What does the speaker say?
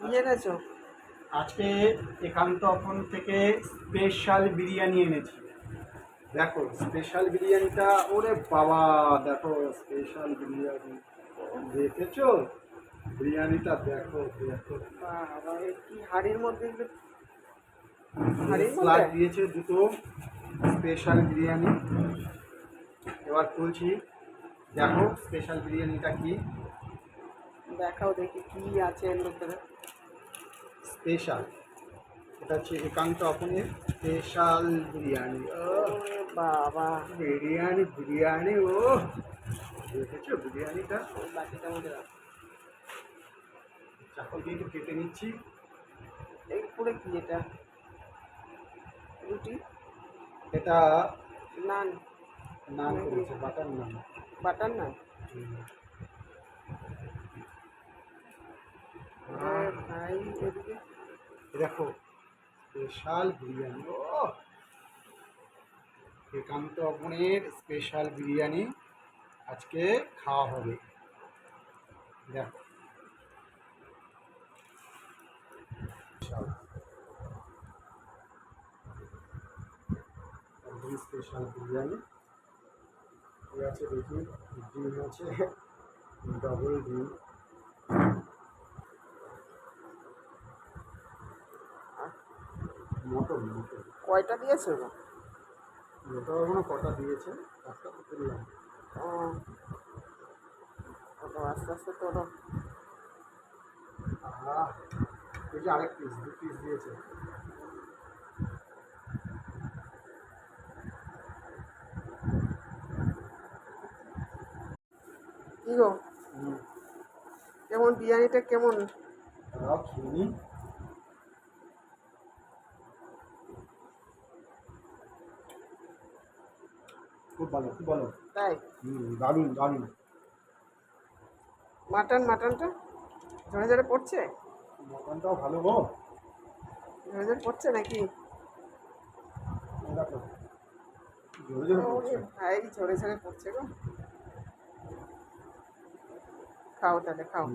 কি এনেছো? আজকে একান্ত অপন থেকে স্পেশাল বিরিয়ানি এনেছি। দেখো স্পেশাল বিরিয়ানিটা, ওরে বাবা দেখো স্পেশাল বিরিয়ানি দেখেছো? বিরিয়ানিটা দেখো দেখো। বাবা, এ কি হাড়ির মধ্যে হাড়ির মধ্যে? স্লাদ দিয়েছে দুটো স্পেশাল বিরিয়ানি। এবার খুলছি, দেখো স্পেশাল বিরিয়ানিটা কি। দেখাও দেখি কি আছে এর ভিতরে। স্পেশাল, এটা হচ্ছে একান্ত অপনের স্পেশাল বিরিয়ানি। ওরে বাবা, বিরিয়ানি বিরিয়ানি ও দেখেছো বিরিয়ানিটা? ওই বাটিটার মধ্যে রাখ। চাকল দিয়ে একটু কেটে নিচ্ছি। এই পুরে কি এটা? রুটি? এটা নান? নান নাকি করেছে, বাটার নান। বাটার নান? হুম। আরে ভাই, এদিকে দেখো স্পেশাল বিরিয়ানি, ও একান্ত অপনের স্পেশাল বিরিয়ানি আজকে খাওয়া হবে। দেখো একদম স্পেশাল বিরিয়ানি। কি আছে দেখি, ডিম আছে, ডবল ডিম। মটন মটন কয়টা দিয়েছো গো? মটন এখনো কটা দিয়েছে, একটা তো করলাম। ও, ওটা আস্তে আস্তে তোলো। আহ, এই যে আরেক পিস, দু পিস দিয়েছে। কি গো, হুম, কেমন বিরিয়ানিটা কেমন? তারাও খেয়ে নিই। খুব ভালো, খুব ভালো। তাই? দারুণ দারুণ। মাটনটা ঝরে ঝরে পড়ছে? মটনটাও ভালো গো। ঝরে ঝরে পড়ছে নাকি? এই দেখো জোরে জোরে ওরে পড়ছে। ভাই, ঝরে ঝরে পড়ছে গো। খাও তাহলে, খাও।